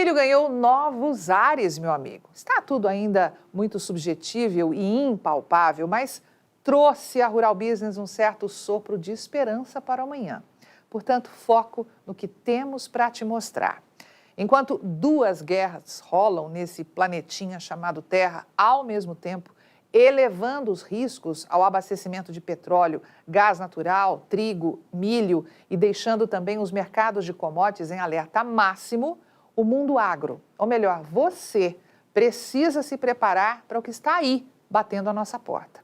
milho ganhou novos ares, meu amigo. Está tudo ainda muito subjetível e impalpável, mas trouxe à Rural Business um certo sopro de esperança para o amanhã. Portanto, foco no que temos para te mostrar. Enquanto duas guerras rolam nesse planetinha chamado Terra ao mesmo tempo, elevando os riscos ao abastecimento de petróleo, gás natural, trigo, milho e deixando também os mercados de commodities em alerta máximo, o mundo agro, ou melhor, você, precisa se preparar para o que está aí, batendo a nossa porta.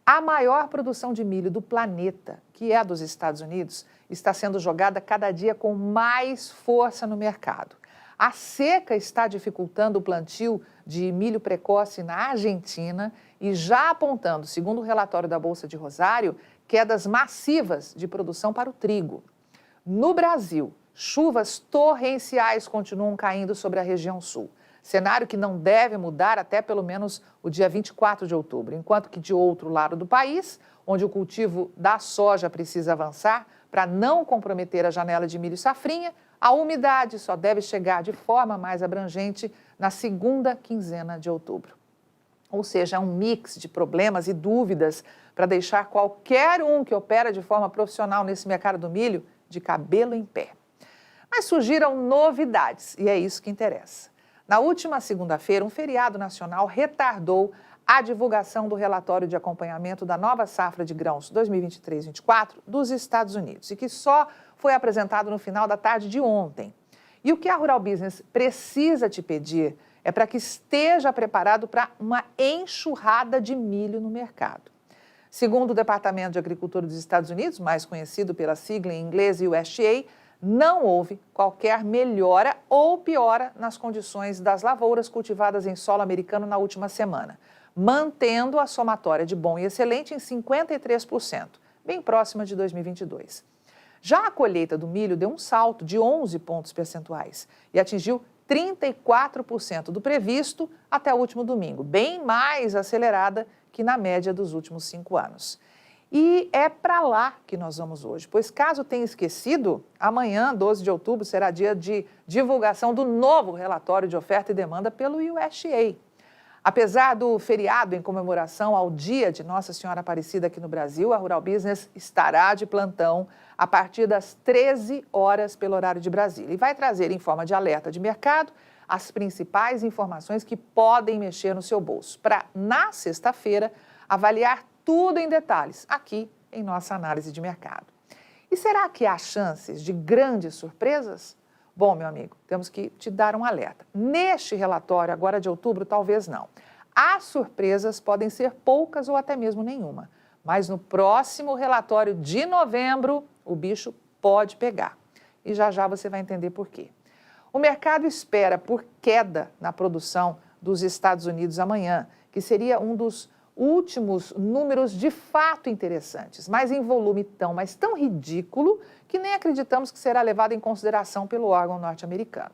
A maior produção de milho do planeta, que é a dos Estados Unidos, está sendo jogada cada dia com mais força no mercado. A seca está dificultando o plantio de milho precoce na Argentina e já apontando, segundo o relatório da Bolsa de Rosário, quedas massivas de produção para o trigo. No Brasil, chuvas torrenciais continuam caindo sobre a região sul, cenário que não deve mudar até pelo menos o dia 24 de outubro, enquanto que de outro lado do país, onde o cultivo da soja precisa avançar para não comprometer a janela de milho e safrinha, a umidade só deve chegar de forma mais abrangente na segunda quinzena de outubro. Ou seja, é um mix de problemas e dúvidas para deixar qualquer um que opera de forma profissional nesse mercado do milho de cabelo em pé. Mas surgiram novidades e é isso que interessa. Na última segunda-feira, um feriado nacional retardou a divulgação do relatório de acompanhamento da nova safra de grãos 2023-24 dos Estados Unidos e que só foi apresentado no final da tarde de ontem. E o que a Rural Business precisa te pedir é para que esteja preparado para uma enxurrada de milho no mercado. Segundo o Departamento de Agricultura dos Estados Unidos, mais conhecido pela sigla em inglês USDA, não houve qualquer melhora ou piora nas condições das lavouras cultivadas em solo americano na última semana, mantendo a somatória de bom e excelente em 53%, bem próxima de 2022. Já a colheita do milho deu um salto de 11 pontos percentuais e atingiu 34% do previsto até o último domingo, bem mais acelerada que na média dos últimos 5 anos. E é para lá que nós vamos hoje, pois caso tenha esquecido, amanhã, 12 de outubro, será dia de divulgação do novo relatório de oferta e demanda pelo USDA. Apesar do feriado em comemoração ao Dia de Nossa Senhora Aparecida aqui no Brasil, a Rural Business estará de plantão a partir das 13 horas pelo horário de Brasília e vai trazer em forma de alerta de mercado as principais informações que podem mexer no seu bolso, para, na sexta-feira, avaliar tudo em detalhes aqui em nossa análise de mercado. E será que há chances de grandes surpresas? Bom, meu amigo, temos que te dar um alerta. Neste relatório, agora de outubro, talvez não. As surpresas podem ser poucas ou até mesmo nenhuma. Mas no próximo relatório de novembro, o bicho pode pegar. E já já você vai entender por quê. O mercado espera por queda na produção dos Estados Unidos amanhã, que seria um dos últimos números de fato interessantes, mas em volume tão ridículo que nem acreditamos que será levado em consideração pelo órgão norte-americano.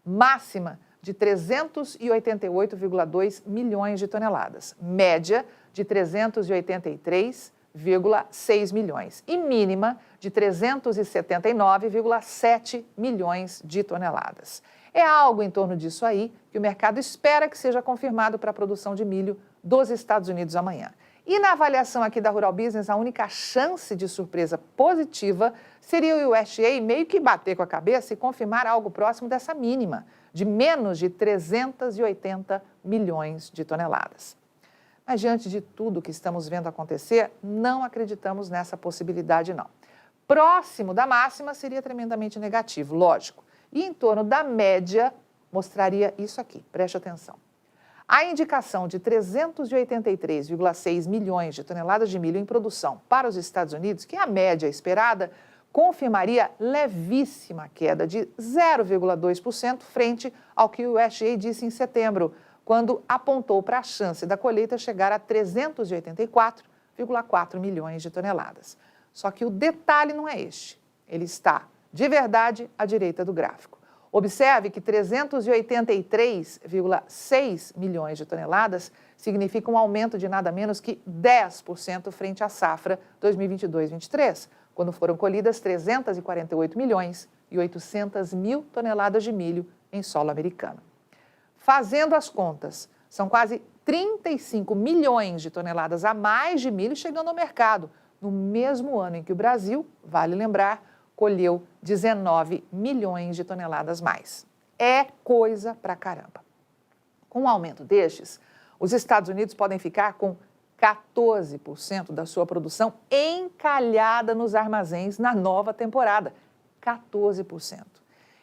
Máxima de 388,2 milhões de toneladas, média de 383,6 milhões e mínima de 379,7 milhões de toneladas. É algo em torno disso aí que o mercado espera que seja confirmado para a produção de milho dos Estados Unidos amanhã. E na avaliação aqui da Rural Business, a única chance de surpresa positiva seria o USDA meio que bater com a cabeça e confirmar algo próximo dessa mínima, de menos de 380 milhões de toneladas. Mas diante de tudo que estamos vendo acontecer, não acreditamos nessa possibilidade não. Próximo da máxima seria tremendamente negativo, lógico. E em torno da média mostraria isso aqui, preste atenção. A indicação de 383,6 milhões de toneladas de milho em produção para os Estados Unidos, que é a média esperada, confirmaria levíssima queda de 0,2% frente ao que o USDA disse em setembro, quando apontou para a chance da colheita chegar a 384,4 milhões de toneladas. Só que o detalhe não é este, ele está, de verdade, à direita do gráfico. Observe que 383,6 milhões de toneladas significa um aumento de nada menos que 10% frente à safra 2022-23, quando foram colhidas 348 milhões e 800 mil toneladas de milho em solo americano. Fazendo as contas, são quase 35 milhões de toneladas a mais de milho chegando ao mercado, no mesmo ano em que o Brasil, vale lembrar, colheu 19 milhões de toneladas mais. É coisa pra caramba. Com o aumento destes, os Estados Unidos podem ficar com 14% da sua produção encalhada nos armazéns na nova temporada. 14%.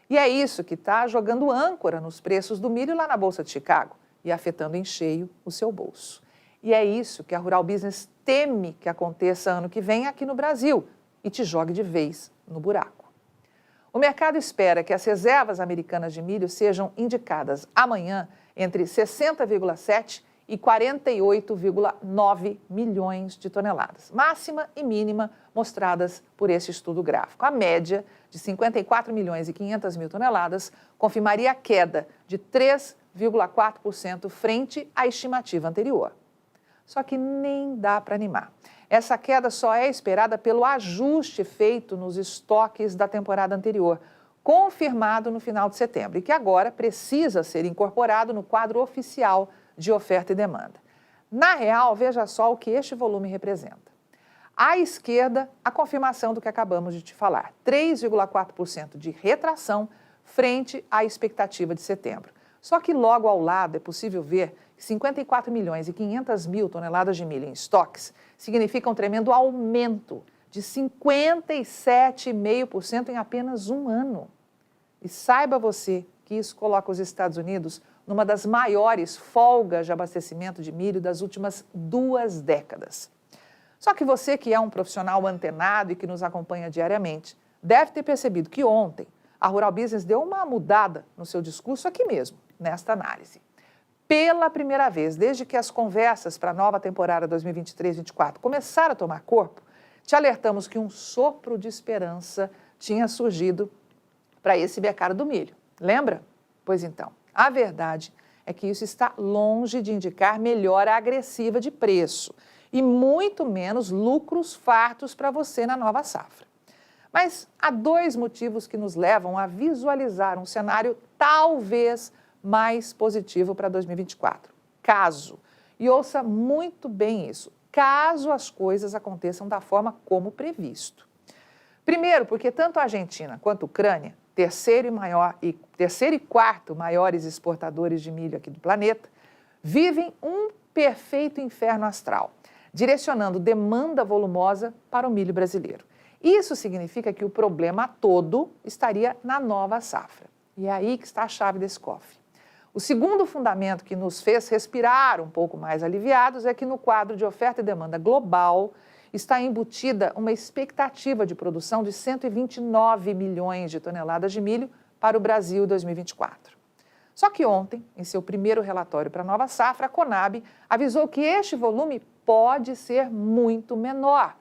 E é isso que está jogando âncora nos preços do milho lá na Bolsa de Chicago e afetando em cheio o seu bolso. E é isso que a Rural Business teme que aconteça ano que vem aqui no Brasil e te jogue de vez no buraco. O mercado espera que as reservas americanas de milho sejam indicadas amanhã entre 60,7 e 48,9 milhões de toneladas, máxima e mínima mostradas por esse estudo gráfico. A média de 54 milhões e 500 mil toneladas confirmaria a queda de 3,4% frente à estimativa anterior. Só que nem dá para animar. Essa queda só é esperada pelo ajuste feito nos estoques da temporada anterior, confirmado no final de setembro, e que agora precisa ser incorporado no quadro oficial de oferta e demanda. Na real, veja só o que este volume representa. À esquerda, a confirmação do que acabamos de te falar, 3,4% de retração frente à expectativa de setembro. Só que logo ao lado é possível ver que 54 milhões e 500 mil toneladas de milho em estoques significa um tremendo aumento de 57,5% em apenas um ano. E saiba você que isso coloca os Estados Unidos numa das maiores folgas de abastecimento de milho das últimas 2 décadas. Só que você, que é um profissional antenado e que nos acompanha diariamente, deve ter percebido que ontem a Rural Business deu uma mudada no seu discurso aqui mesmo, nesta análise. Pela primeira vez, desde que as conversas para a nova temporada 2023-24 começaram a tomar corpo, te alertamos que um sopro de esperança tinha surgido para esse mercado do milho. Lembra? Pois então, a verdade é que isso está longe de indicar melhora agressiva de preço e muito menos lucros fartos para você na nova safra. Mas há 2 motivos que nos levam a visualizar um cenário talvez mais positivo para 2024. Caso, e ouça muito bem isso, caso as coisas aconteçam da forma como previsto. Primeiro, porque tanto a Argentina quanto a Ucrânia, terceiro e quarto maiores exportadores de milho aqui do planeta, vivem um perfeito inferno astral, direcionando demanda volumosa para o milho brasileiro. Isso significa que o problema todo estaria na nova safra. E é aí que está a chave desse cofre. O segundo fundamento que nos fez respirar um pouco mais aliviados é que no quadro de oferta e demanda global está embutida uma expectativa de produção de 129 milhões de toneladas de milho para o Brasil em 2024. Só que ontem, em seu primeiro relatório para a nova safra, a Conab avisou que este volume pode ser muito menor,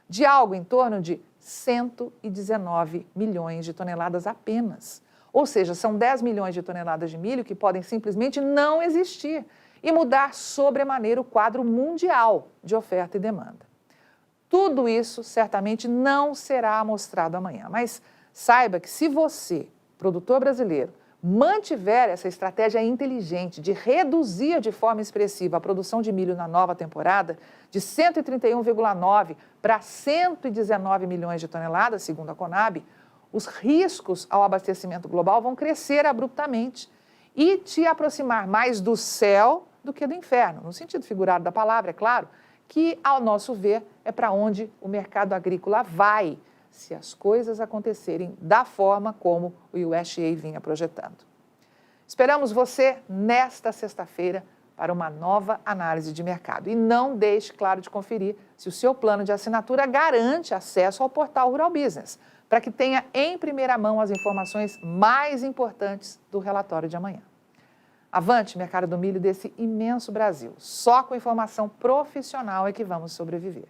de algo em torno de 119 milhões de toneladas apenas. Ou seja, são 10 milhões de toneladas de milho que podem simplesmente não existir e mudar sobremaneira o quadro mundial de oferta e demanda. Tudo isso certamente não será mostrado amanhã, mas saiba que se você, produtor brasileiro, mantiver essa estratégia inteligente de reduzir de forma expressiva a produção de milho na nova temporada, de 131,9 para 119 milhões de toneladas, segundo a Conab, os riscos ao abastecimento global vão crescer abruptamente e te aproximar mais do céu do que do inferno, no sentido figurado da palavra, é claro, que, ao nosso ver, é para onde o mercado agrícola vai, se as coisas acontecerem da forma como o USDA vinha projetando. Esperamos você nesta sexta-feira para uma nova análise de mercado. E não deixe, claro, de conferir se o seu plano de assinatura garante acesso ao portal Rural Business, para que tenha em primeira mão as informações mais importantes do relatório de amanhã. Avante, mercado do milho desse imenso Brasil. Só com informação profissional é que vamos sobreviver.